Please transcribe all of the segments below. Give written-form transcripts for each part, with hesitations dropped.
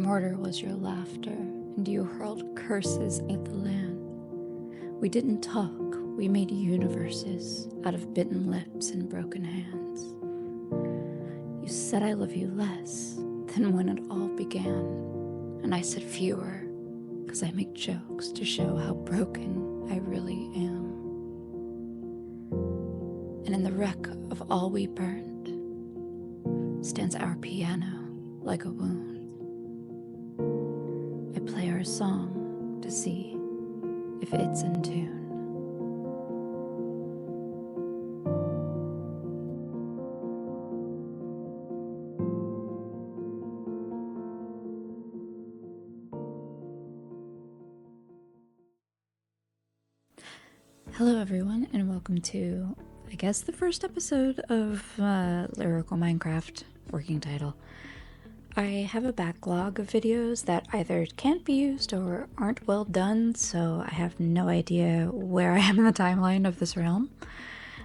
mortar was your laughter, and you hurled curses at the land. We didn't talk, we made universes out of bitten lips and broken hands. You said I love you less than when it all began, and I said fewer, 'cause I make jokes to show how broken I really am. And in the wreck of all we burned stands our piano like a wound. I play our song to see if it's in tune. Hello everyone, and welcome to, I guess, the first episode of Lyrical Minecraft, working title. I have a backlog of videos that either can't be used or aren't well done, so I have no idea where I am in the timeline of this realm.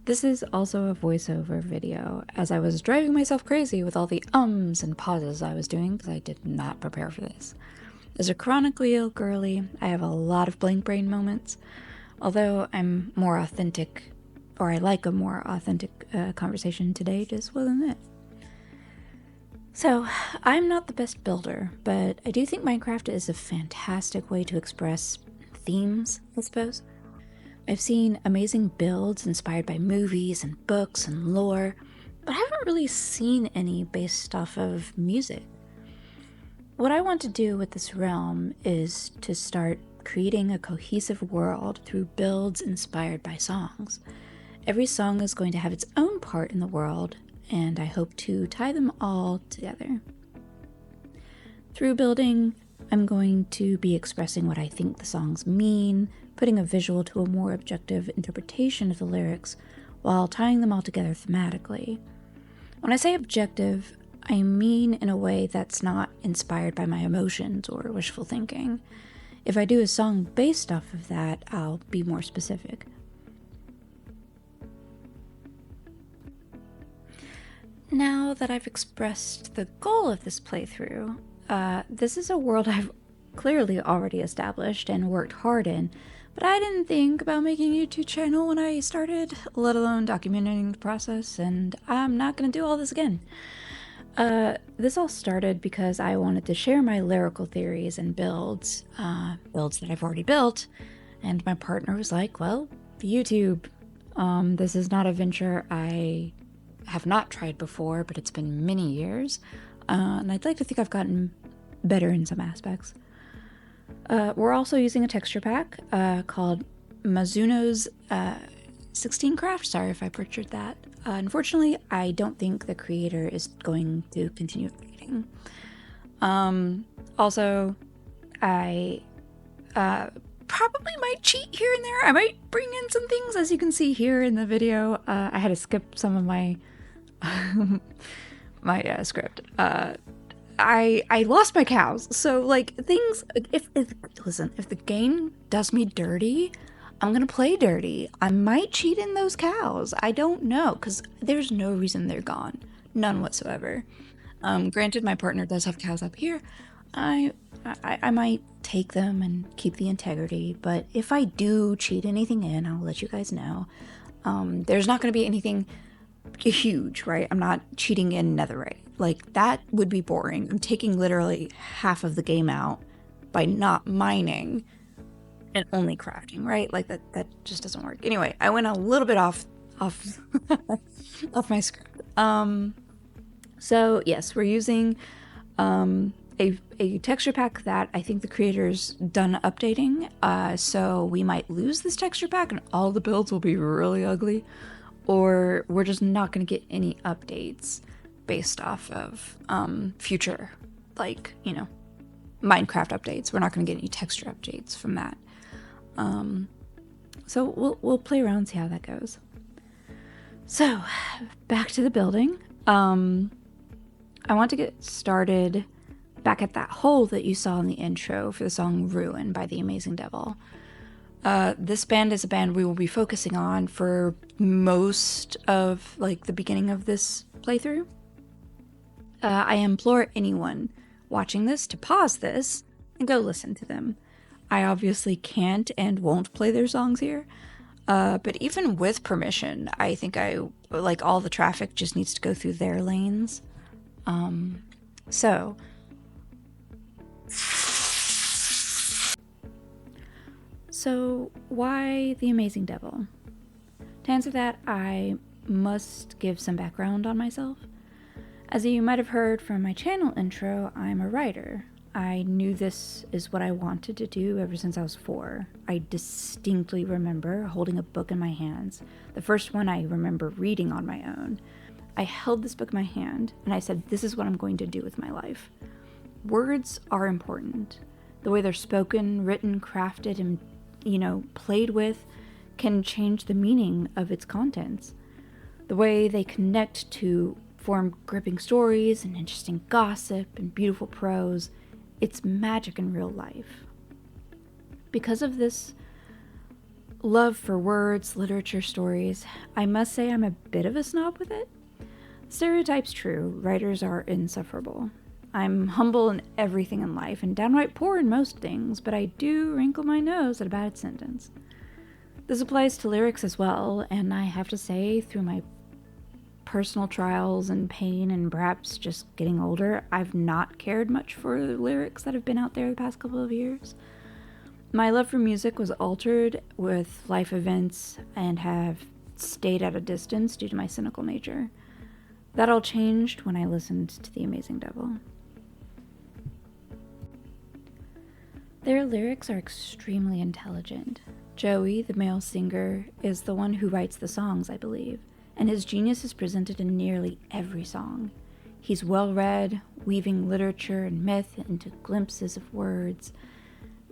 This is also a voiceover video, as I was driving myself crazy with all the ums and pauses I was doing because I did not prepare for this. As a chronically ill girly, I have a lot of blank brain moments. Although I'm more authentic, or I like a more authentic conversation today, just wasn't it. So, I'm not the best builder, but I do think Minecraft is a fantastic way to express themes, I suppose. I've seen amazing builds inspired by movies and books and lore, but I haven't really seen any based off of music. What I want to do with this realm is to start creating a cohesive world through builds inspired by songs. Every song is going to have its own part in the world, and I hope to tie them all together. Through building, I'm going to be expressing what I think the songs mean, putting a visual to a more objective interpretation of the lyrics, while tying them all together thematically. When I say objective, I mean in a way that's not inspired by my emotions or wishful thinking. If I do a song based off of that, I'll be more specific. Now that I've expressed the goal of this playthrough, this is a world I've clearly already established and worked hard in, but I didn't think about making a YouTube channel when I started, let alone documenting the process, and I'm not going to do all this again. This all started because I wanted to share my lyrical theories and builds that I've already built, and my partner was like, well, YouTube. This is not a venture I have not tried before, but it's been many years, and I'd like to think I've gotten better in some aspects. We're also using a texture pack called Mizuno's 16 Craft. Sorry if I butchered that. Unfortunately, I don't think the creator is going to continue creating. Also, I probably might cheat here and there. I might bring in some things, as you can see here in the video. I had to skip some of my script. I lost my cows, so like things. If the game does me dirty, I'm gonna play dirty. I might cheat in those cows. I don't know, because there's no reason they're gone. None whatsoever. Granted, my partner does have cows up here. I might take them and keep the integrity, but if I do cheat anything in, I'll let you guys know. There's not gonna be anything huge, right? I'm not cheating in netherite. Like, that would be boring. I'm taking literally half of the game out by not mining and only crafting, right? Like that just doesn't work. Anyway, I went a little bit off off my script. So yes, we're using a texture pack that I think the creator's done updating. So we might lose this texture pack and all the builds will be really ugly, or we're just not going to get any updates based off of future, like, you know, Minecraft updates. We're not going to get any texture updates from that. So we'll play around and see how that goes. So back to the building. I want to get started back at that hole that you saw in the intro for the song Ruin by The Amazing Devil. This band is a band we will be focusing on for most of like the beginning of this playthrough. I implore anyone watching this to pause this and go listen to them. I obviously can't and won't play their songs here, but even with permission, I think all the traffic just needs to go through their lanes. So, why The Amazing Devil? To answer that, I must give some background on myself. As you might have heard from my channel intro, I'm a writer. I knew this is what I wanted to do ever since I was 4. I distinctly remember holding a book in my hands, the first one I remember reading on my own. I held this book in my hand and I said, this is what I'm going to do with my life. Words are important. The way they're spoken, written, crafted, and, played with can change the meaning of its contents. The way they connect to form gripping stories and interesting gossip and beautiful prose, it's magic in real life. Because of this love for words, literature, stories, I must say I'm a bit of a snob with it. Stereotype's true, writers are insufferable. I'm humble in everything in life and downright poor in most things, but I do wrinkle my nose at a bad sentence. This applies to lyrics as well, and I have to say, through my personal trials and pain and perhaps just getting older, I've not cared much for the lyrics that have been out there the past couple of years. My love for music was altered with life events and have stayed at a distance due to my cynical nature. That all changed when I listened to The Amazing Devil. Their lyrics are extremely intelligent. Joey, the male singer, is the one who writes the songs, I believe, and his genius is presented in nearly every song. He's well-read, weaving literature and myth into glimpses of words.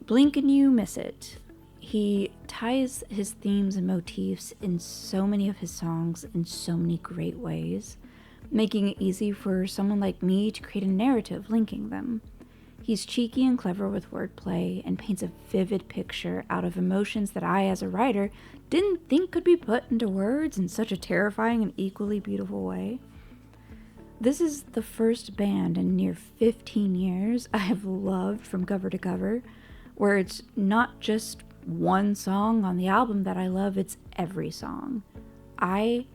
Blink and you miss it. He ties his themes and motifs in so many of his songs in so many great ways, making it easy for someone like me to create a narrative linking them. He's cheeky and clever with wordplay and paints a vivid picture out of emotions that I, as a writer, didn't think could be put into words in such a terrifying and equally beautiful way. This is the first band in near 15 years I have loved from cover to cover, where it's not just one song on the album that I love, it's every song. I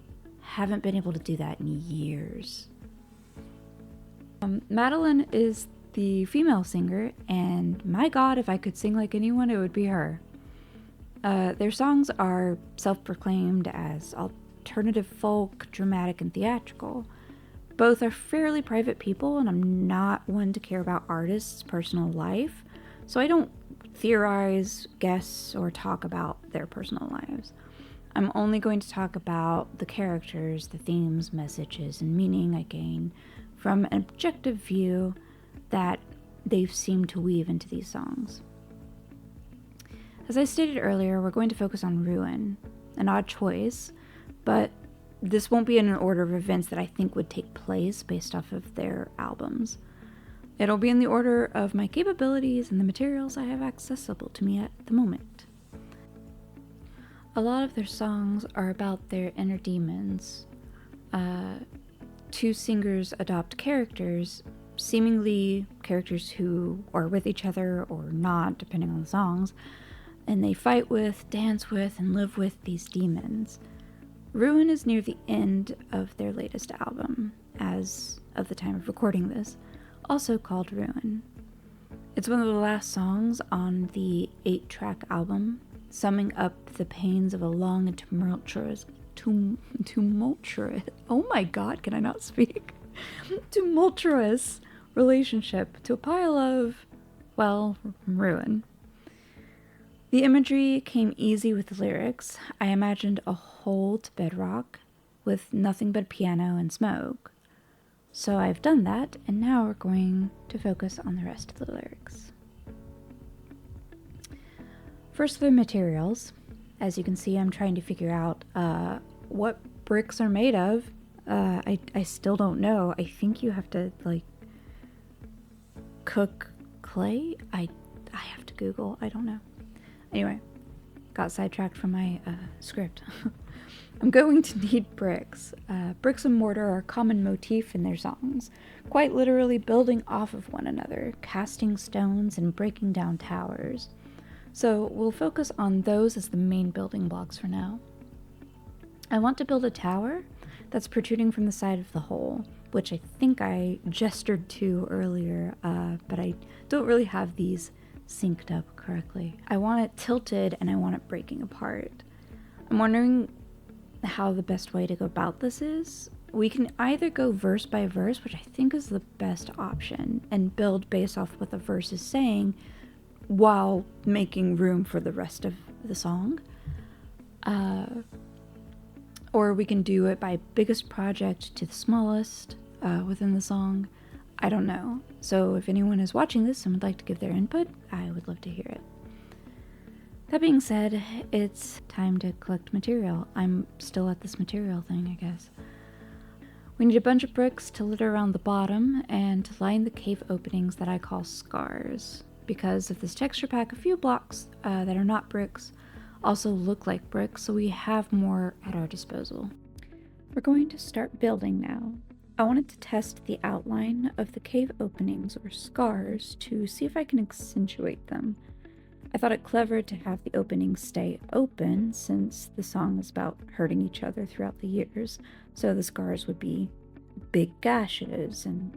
haven't been able to do that in years. Madeline is the female singer, and my God, if I could sing like anyone, it would be her. Their songs are self-proclaimed as alternative folk, dramatic, and theatrical. Both are fairly private people, and I'm not one to care about artists' personal life, so I don't theorize, guess, or talk about their personal lives. I'm only going to talk about the characters, the themes, messages, and meaning I gain from an objective view that they've seemed to weave into these songs. As I stated earlier, we're going to focus on Ruin, an odd choice, but this won't be in an order of events that I think would take place based off of their albums. It'll be in the order of my capabilities and the materials I have accessible to me at the moment. A lot of their songs are about their inner demons. Two singers adopt characters, seemingly characters who are with each other or not, depending on the songs, and they fight with, dance with, and live with these demons. Ruin is near the end of their latest album, as of the time of recording this, also called Ruin. It's one of the last songs on the 8-track album, summing up the pains of a long and tumultuous, oh my God, can I not speak? Tumultuous relationship to a pile of, well, ruin. The imagery came easy with the lyrics. I imagined a hole to bedrock with nothing but piano and smoke. So I've done that, and now we're going to focus on the rest of the lyrics. First, the materials. As you can see, I'm trying to figure out what bricks are made of. I still don't know. I think you have to, cook clay? I have to Google. I don't know. Anyway, got sidetracked from my script. I'm going to need bricks. Bricks and mortar are a common motif in their songs, quite literally building off of one another, casting stones and breaking down towers. So we'll focus on those as the main building blocks for now. I want to build a tower that's protruding from the side of the hole, which I think I gestured to earlier, but I don't really have these synced up correctly. I want it tilted and I want it breaking apart. I'm wondering how the best way to go about this is. We can either go verse by verse, which I think is the best option, and build based off what the verse is saying while making room for the rest of the song. Or we can do it by biggest project to the smallest within the song. I don't know. So if anyone is watching this and would like to give their input, I would love to hear it. That being said, it's time to collect material. I'm still at this material thing, I guess. We need a bunch of bricks to litter around the bottom and to line the cave openings that I call scars. Because of this texture pack, a few blocks that are not bricks also look like bricks, so we have more at our disposal. We're going to start building now. I wanted to test the outline of the cave openings or scars to see if I can accentuate them. I thought it clever to have the openings stay open since the song is about hurting each other throughout the years, so the scars would be big gashes and,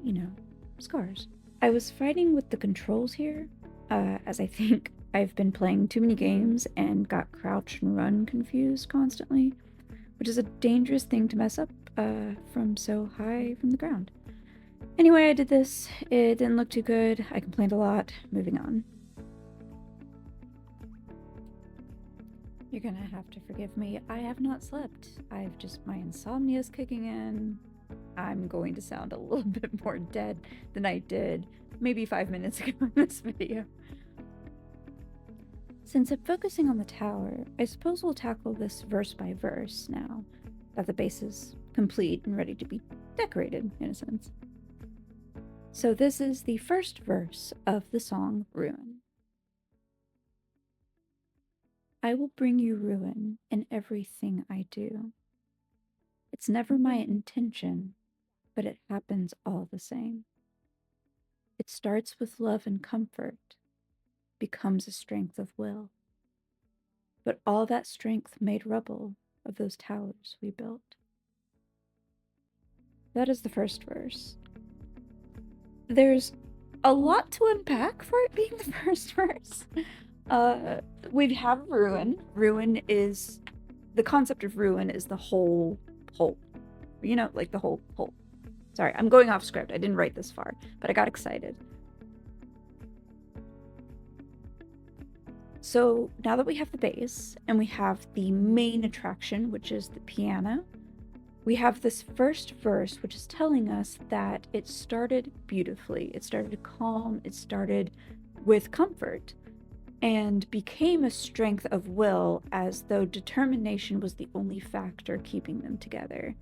scars. I was fighting with the controls here, as I think I've been playing too many games and got crouch and run confused constantly, which is a dangerous thing to mess up from so high from the ground. Anyway, I did this. It didn't look too good. I complained a lot. Moving on. You're gonna have to forgive me. I have not slept. My insomnia's kicking in. I'm going to sound a little bit more dead than I did maybe 5 minutes ago in this video. Since I'm focusing on the tower, I suppose we'll tackle this verse by verse now that the base is complete and ready to be decorated, in a sense. So this is the first verse of the song Ruin. I will bring you ruin in everything I do. It's never my intention, but it happens all the same. It starts with love and comfort, becomes a strength of will. But all that strength made rubble of those towers we built. That is the first verse. There's a lot to unpack for it being the first verse. We have ruin. The concept of ruin is the whole hole. Like the whole hole. Sorry, I'm going off script. I didn't write this far, but I got excited. So now that we have the base and we have the main attraction, which is the piano, we have this first verse, which is telling us that it started beautifully. It started calm. It started with comfort and became a strength of will, as though determination was the only factor keeping them together.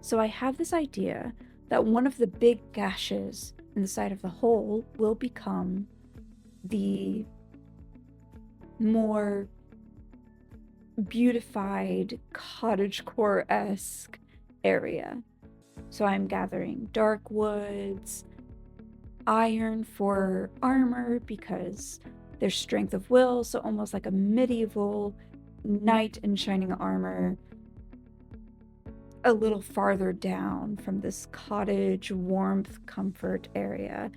So I have this idea that one of the big gashes in the side of the hole will become the more beautified cottagecore-esque area. So I'm gathering dark woods, iron for armor because there's strength of will, so almost like a medieval knight in shining armor a little farther down from this cottage warmth comfort area.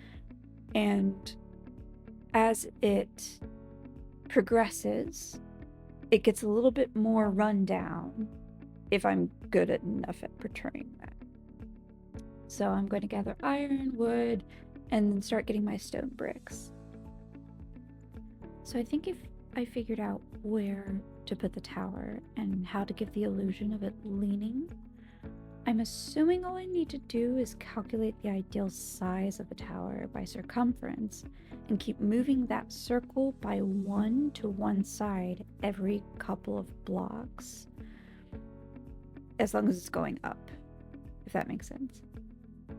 And as it progresses, it gets a little bit more run down if I'm good enough at portraying that. So I'm going to gather iron, wood, and then start getting my stone bricks. So I think if I figured out where to put the tower and how to give the illusion of it leaning, I'm assuming all I need to do is calculate the ideal size of the tower by circumference and keep moving that circle by 1 to one side every couple of blocks, as long as it's going up, if that makes sense.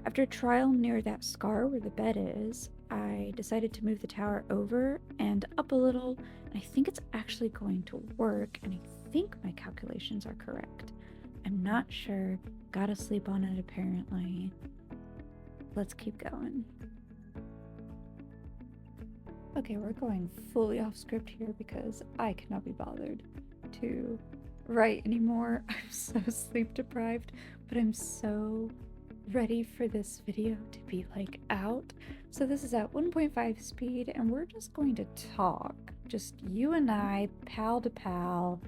After trial near that scar where the bed is, I decided to move the tower over and up a little, and I think it's actually going to work, and I think my calculations are correct. I'm not sure. Gotta sleep on it, apparently. Let's keep going. Okay, we're going fully off script here because I cannot be bothered to write anymore. I'm so sleep deprived, but I'm so ready for this video to be like out. So this is at 1.5 speed and we're just going to talk. Just you and I, pal to pal.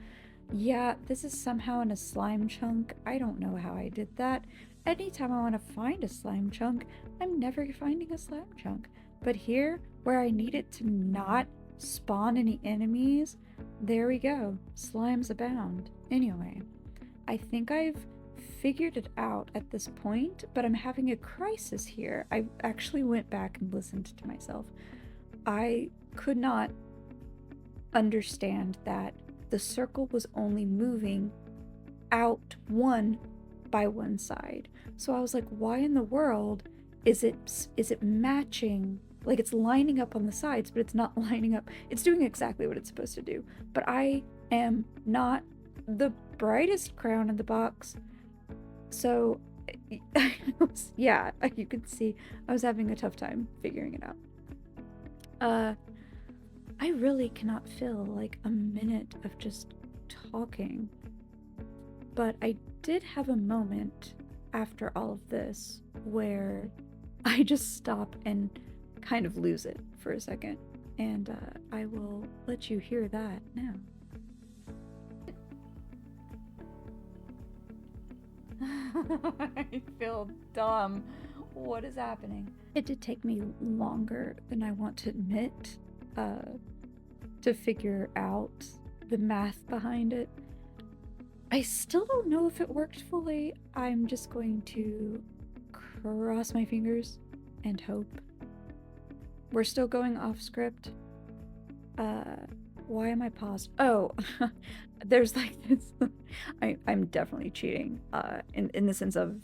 Yeah, this is somehow in a slime chunk. I don't know how I did that. Anytime I want to find a slime chunk, I'm never finding a slime chunk. But here, where I need it to not spawn any enemies, there we go. Slimes abound. Anyway, I think I've figured it out at this point, but I'm having a crisis here. I actually went back and listened to myself. I could not understand that the circle was only moving out one by one side. So I was like, why in the world is it matching? Like, it's lining up on the sides, but it's not lining up. It's doing exactly what it's supposed to do. But I am not the brightest crown in the box. So, yeah, you can see I was having a tough time figuring it out. I really cannot fill like a minute of just talking. But I did have a moment after all of this where I just stop and kind of lose it for a second. And I will let you hear that now. I feel dumb. What is happening? It did take me longer than I want to admit to figure out the math behind it. I still don't know if it worked fully. I'm just going to cross my fingers and hope. We're still going off script. Why am I paused? Oh, there's like this. I'm definitely cheating. In the sense of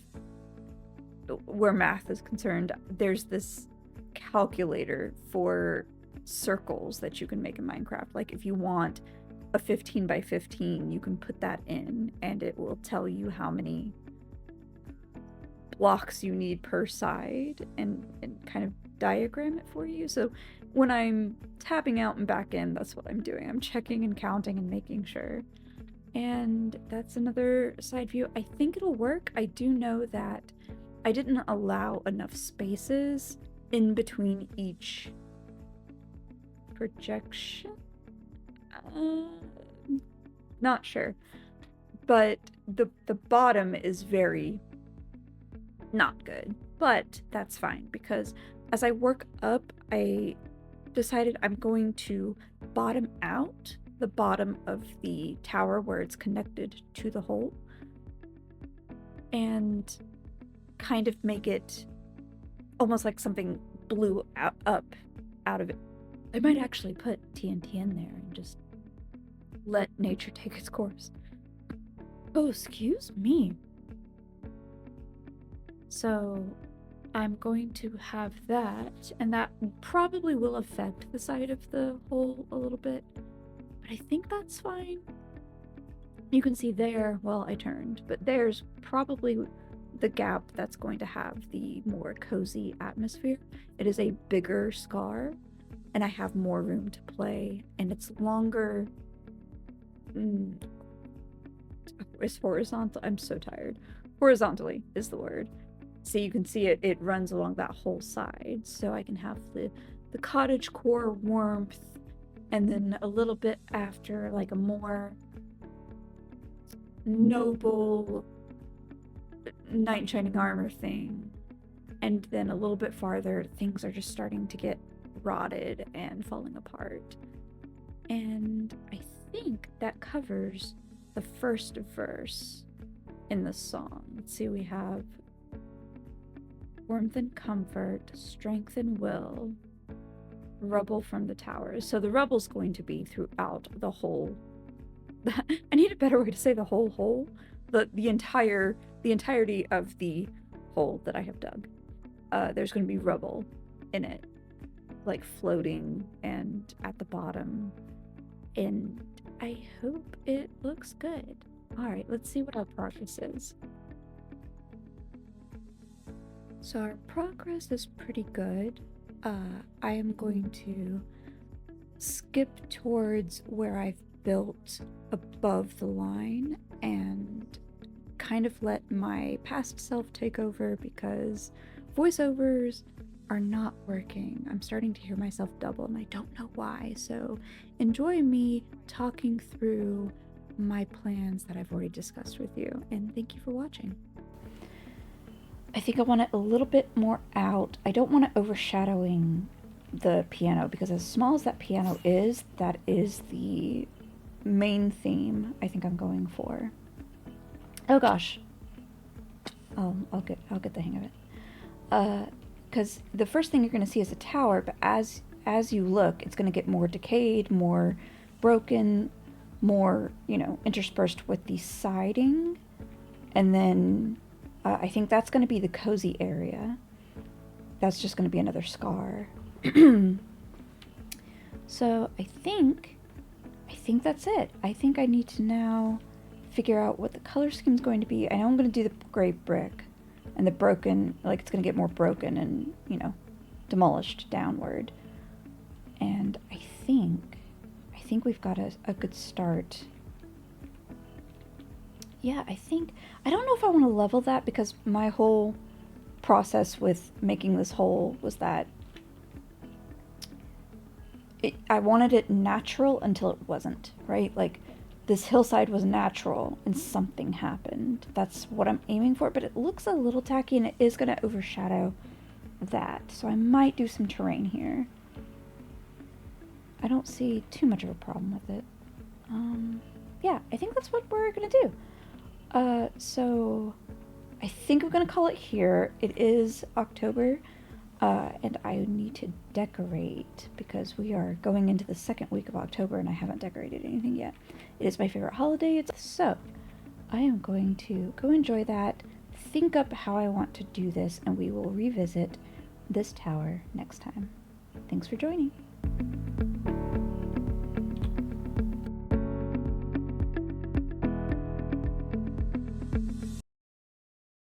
where math is concerned, there's this calculator for circles that you can make in Minecraft. Like if you want a 15 by 15, you can put that in and it will tell you how many blocks you need per side and kind of diagram it for you. So when I'm tapping out and back in, that's what I'm doing. I'm checking and counting and making sure. And that's another side view. I think it'll work. I do know that I didn't allow enough spaces in between each projection. Not sure. But the bottom is very not good. But that's fine because as I work up, I decided I'm going to bottom out the bottom of the tower where it's connected to the hole and kind of make it almost like something blew up out of it. I might actually put TNT in there and just let nature take its course. Oh, excuse me. So I'm going to have that, and that probably will affect the side of the hole a little bit, but I think that's fine. You can see there, well, I turned, but there's probably the gap that's going to have the more cozy atmosphere. It is a bigger scar, and I have more room to play, and it's longer. It's horizontal. I'm so tired. Horizontally is the word. So you can see it runs along that whole side. So I can have the cottagecore warmth, and then a little bit after, like a more noble knight in shining armor thing. And then a little bit farther, things are just starting to get rotted and falling apart. And I think that covers the first verse in the song. Let's see, we have warmth and comfort, strength and will, rubble from the towers. So the rubble's going to be throughout the whole. I need a better way to say the whole hole. The entirety of the hole that I have dug. There's going to be rubble in it, like floating and at the bottom. And I hope it looks good. Alright, let's see what our progress is. So our progress is pretty good. I am going to skip towards where I've built above the line and kind of let my past self take over because voiceovers are not working. I'm starting to hear myself double and I don't know why. So enjoy me talking through my plans that I've already discussed with you, and thank you for watching. I think I want it a little bit more out. I don't want it overshadowing the piano because as small as that piano is, that is the main theme I think I'm going for. Oh gosh. I'll get the hang of it. Because the first thing you're going to see is a tower, but as you look, it's going to get more decayed, more broken, more, interspersed with the siding. And then I think that's going to be the cozy area. That's just going to be another scar. So I think that's it. I think I need to now figure out what the color scheme is going to be. I know I'm going to do the gray brick and the broken, like it's going to get more broken and, demolished downward. And I think we've got a good start. Yeah, I don't know if I want to level that because my whole process with making this hole was that I wanted it natural until it wasn't, right? Like, this hillside was natural and something happened. That's what I'm aiming for, but it looks a little tacky and it is going to overshadow that. So I might do some terrain here. I don't see too much of a problem with it. Yeah, I think that's what we're going to do. So I think I'm going to call it here. It is October. And I need to decorate because we are going into the second week of October and I haven't decorated anything yet. It is my favorite holiday. So I am going to go enjoy that, think up how I want to do this, and we will revisit this tower next time. Thanks for joining.